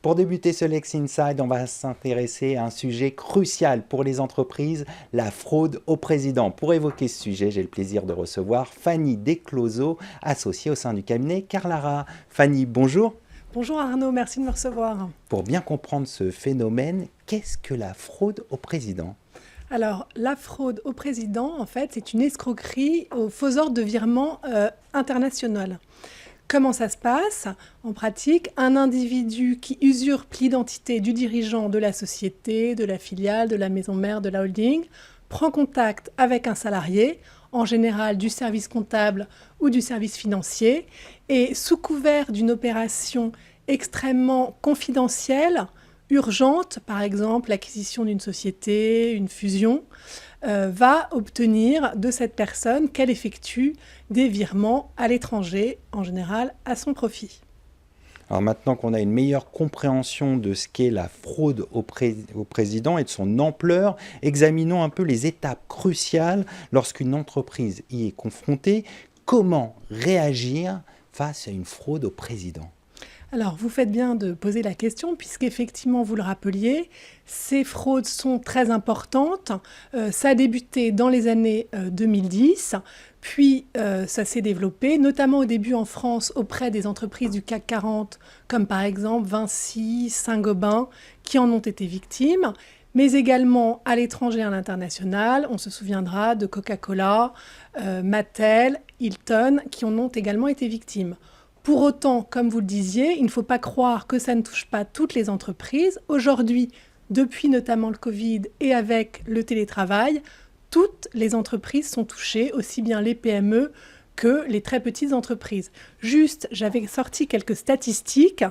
Pour débuter ce Lex Inside, on va s'intéresser à un sujet crucial pour les entreprises, la fraude au président. Pour évoquer ce sujet, j'ai le plaisir de recevoir Fanny Descloseaux, associée au sein du cabinet Carlara. Fanny, bonjour. Bonjour Arnaud, merci de me recevoir. Pour bien comprendre ce phénomène, qu'est-ce que la fraude au président ? Alors, la fraude au président, en fait, c'est une escroquerie aux faux ordres de virement international. Comment ça se passe? En pratique, un individu qui usurpe l'identité du dirigeant de la société, de la filiale, de la maison mère, de la holding, prend contact avec un salarié, en général du service comptable ou du service financier, et sous couvert d'une opération extrêmement confidentielle, urgente, par exemple l'acquisition d'une société, une fusion, va obtenir de cette personne qu'elle effectue des virements à l'étranger, en général à son profit. Alors maintenant qu'on a une meilleure compréhension de ce qu'est la fraude au président et de son ampleur, examinons un peu les étapes cruciales lorsqu'une entreprise y est confrontée. Comment réagir face à une fraude au président ? Alors, vous faites bien de poser la question, puisqu'effectivement, vous le rappeliez, ces fraudes sont très importantes. Ça a débuté dans les années 2010, puis ça s'est développé, notamment au début en France, auprès des entreprises du CAC 40, comme par exemple Vinci, Saint-Gobain, qui en ont été victimes, mais également à l'étranger et à l'international. On se souviendra de Coca-Cola, Mattel, Hilton, qui en ont également été victimes. Pour autant, comme vous le disiez, il ne faut pas croire que ça ne touche pas toutes les entreprises. Aujourd'hui, depuis notamment le Covid et avec le télétravail, toutes les entreprises sont touchées, aussi bien les PME que les très petites entreprises. Juste, j'avais sorti quelques statistiques,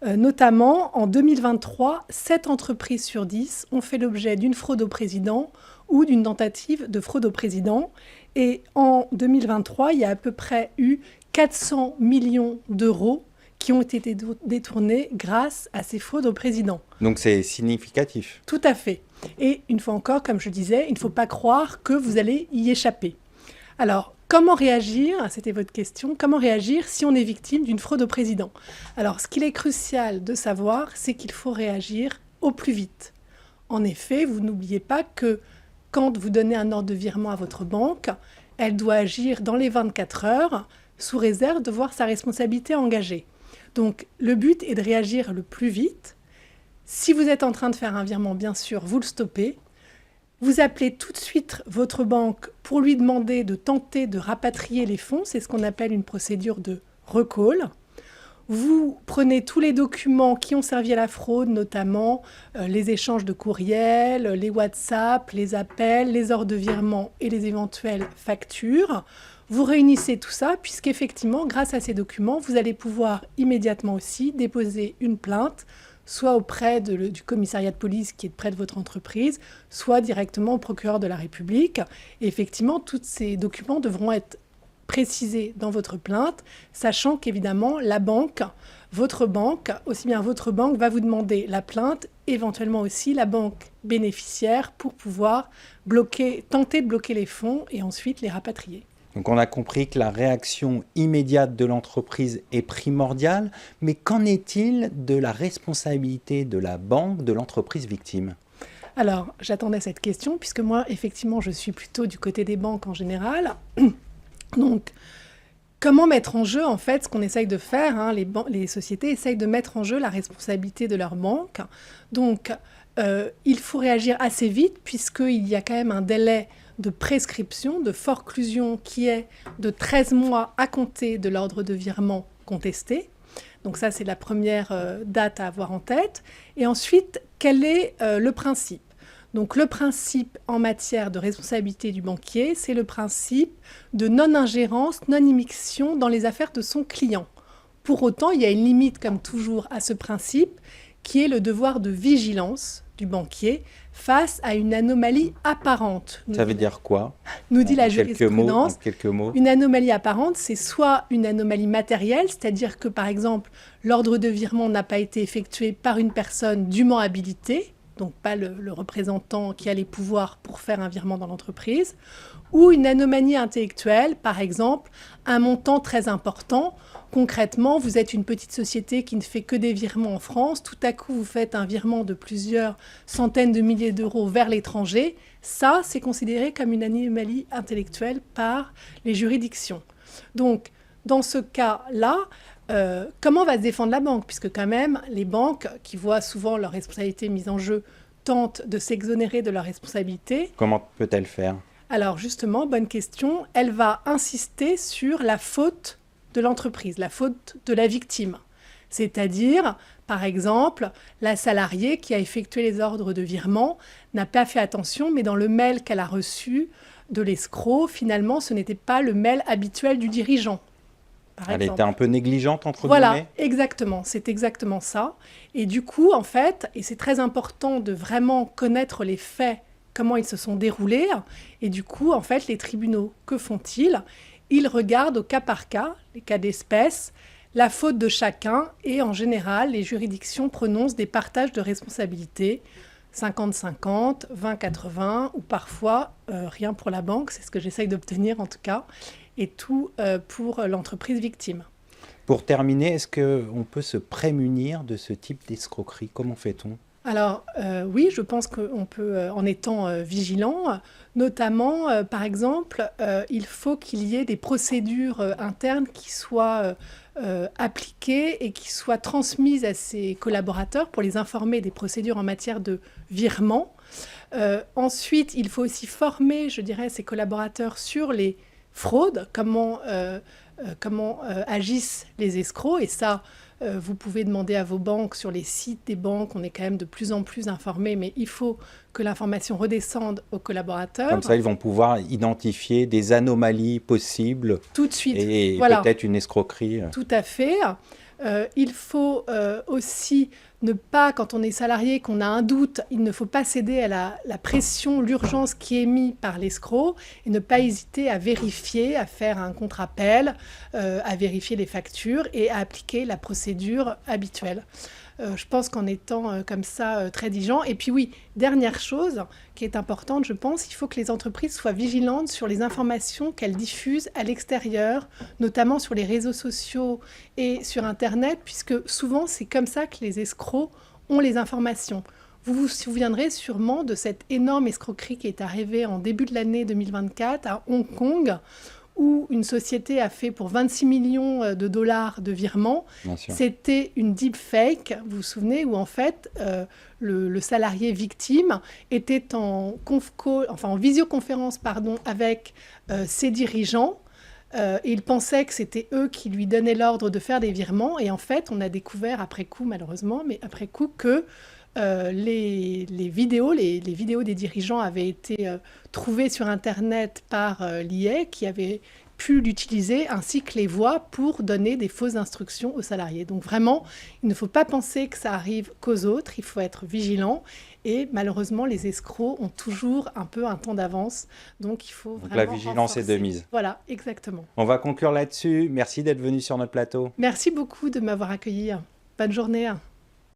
notamment en 2023, 7 entreprises sur 10 ont fait l'objet d'une fraude au président ou d'une tentative de fraude au président. Et en 2023, il y a à peu près eu 400 millions d'euros qui ont été détournés grâce à ces fraudes au président. Donc c'est significatif. Tout à fait. Et une fois encore, comme je disais, il ne faut pas croire que vous allez y échapper. Alors, comment réagir? C'était votre question. Comment réagir si on est victime d'une fraude au président? Alors, ce qu'il est crucial de savoir, c'est qu'il faut réagir au plus vite. En effet, vous n'oubliez pas que quand vous donnez un ordre de virement à votre banque, elle doit agir dans les 24 heures, sous réserve de voir sa responsabilité engagée. Donc, le but est de réagir le plus vite. Si vous êtes en train de faire un virement, bien sûr, vous le stoppez. Vous appelez tout de suite votre banque pour lui demander de tenter de rapatrier les fonds. C'est ce qu'on appelle une procédure de recall. Vous prenez tous les documents qui ont servi à la fraude, notamment les échanges de courriels, les WhatsApp, les appels, les ordres de virement et les éventuelles factures. Vous réunissez tout ça, puisqu'effectivement, grâce à ces documents, vous allez pouvoir immédiatement aussi déposer une plainte, soit auprès du commissariat de police qui est près de votre entreprise, soit directement au procureur de la République. Et effectivement, tous ces documents devront être précisés dans votre plainte, sachant qu'évidemment, la banque, votre banque, aussi bien votre banque, va vous demander la plainte, éventuellement aussi la banque bénéficiaire, pour pouvoir tenter de bloquer les fonds et ensuite les rapatrier. Donc on a compris que la réaction immédiate de l'entreprise est primordiale, mais qu'en est-il de la responsabilité de la banque, de l'entreprise victime ? Alors, j'attendais cette question, puisque moi, effectivement, je suis plutôt du côté des banques en général. Donc, comment mettre en jeu, en fait, ce qu'on essaye de faire, les sociétés essayent de mettre en jeu la responsabilité de leur banque. Donc, il faut réagir assez vite, puisqu'il y a quand même un délai de prescription, de forclusion qui est de 13 mois à compter de l'ordre de virement contesté. Donc ça, c'est la première date à avoir en tête. Et ensuite, quel est le principe ? Donc le principe en matière de responsabilité du banquier, c'est le principe de non-ingérence, non-immixtion dans les affaires de son client. Pour autant, il y a une limite, comme toujours, à ce principe, qui est le devoir de vigilance du banquier face à une anomalie apparente. Ça veut dire quoi ? Nous dit la jurisprudence. En quelques mots. Une anomalie apparente, c'est soit une anomalie matérielle, c'est-à-dire que, par exemple, l'ordre de virement n'a pas été effectué par une personne dûment habilitée, donc pas le représentant qui a les pouvoirs pour faire un virement dans l'entreprise, ou une anomalie intellectuelle, par exemple un montant très important. Concrètement, vous êtes une petite société qui ne fait que des virements en France, tout à coup vous faites un virement de plusieurs centaines de milliers d'euros vers l'étranger, ça c'est considéré comme une anomalie intellectuelle par les juridictions. Donc dans ce cas-là, comment va se défendre la banque? Puisque quand même, les banques, qui voient souvent leur responsabilité mise en jeu, tentent de s'exonérer de leur responsabilité. Comment peut-elle faire? Alors justement, bonne question, elle va insister sur la faute de l'entreprise, la faute de la victime. C'est-à-dire, par exemple, la salariée qui a effectué les ordres de virement n'a pas fait attention, mais dans le mail qu'elle a reçu de l'escroc, finalement, ce n'était pas le mail habituel du dirigeant. Elle était un peu négligente, entre guillemets. Voilà, exactement, c'est exactement ça. Et du coup, en fait, et c'est très important de vraiment connaître les faits, comment ils se sont déroulés. Et du coup, en fait, les tribunaux, que font-ils? Ils regardent au cas par cas, les cas d'espèce, la faute de chacun. Et en général, les juridictions prononcent des partages de responsabilités, 50-50, 20-80, ou parfois rien pour la banque. C'est ce que j'essaye d'obtenir en tout cas. Et tout pour l'entreprise victime. Pour terminer, est-ce qu'on peut se prémunir de ce type d'escroquerie? Comment fait-on? Alors oui, je pense qu'on peut, en étant vigilant, notamment, par exemple, il faut qu'il y ait des procédures internes qui soient appliquées et qui soient transmises à ses collaborateurs pour les informer des procédures en matière de virement. Ensuite, il faut aussi former, je dirais, ses collaborateurs sur les fraude, comment agissent les escrocs. Et ça, vous pouvez demander à vos banques, sur les sites des banques, on est quand même de plus en plus informés, mais il faut que l'information redescende aux collaborateurs. Comme ça, ils vont pouvoir identifier des anomalies possibles. Tout de suite. Et voilà. Peut-être une escroquerie. Tout à fait. Il faut aussi ne pas, quand on est salarié, qu'on a un doute, il ne faut pas céder à la pression, l'urgence qui est mise par l'escroc et ne pas hésiter à vérifier, à faire un contre-appel, à vérifier les factures et à appliquer la procédure habituelle. Je pense qu'en étant comme ça très diligent. Et puis oui, dernière chose qui est importante, je pense, il faut que les entreprises soient vigilantes sur les informations qu'elles diffusent à l'extérieur, notamment sur les réseaux sociaux et sur Internet, puisque souvent c'est comme ça que les escrocs ont les informations. Vous vous souviendrez sûrement de cette énorme escroquerie qui est arrivée en début de l'année 2024 à Hong Kong, où une société a fait pour 26 millions de dollars de virements. C'était une deepfake, vous vous souvenez, où en fait le salarié victime était en visioconférence avec ses dirigeants. Et il pensait que c'était eux qui lui donnaient l'ordre de faire des virements. Et en fait, on a découvert après coup, malheureusement, mais après coup, que les vidéos des dirigeants avaient été trouvées sur Internet par l'IA qui avait pu l'utiliser, ainsi que les voix pour donner des fausses instructions aux salariés. Donc vraiment, il ne faut pas penser que ça arrive qu'aux autres, il faut être vigilant. Et malheureusement, les escrocs ont toujours un peu un temps d'avance. Donc il faut vraiment la vigilance est de mise. Voilà, exactement. On va conclure là-dessus. Merci d'être venu sur notre plateau. Merci beaucoup de m'avoir accueilli. Bonne journée.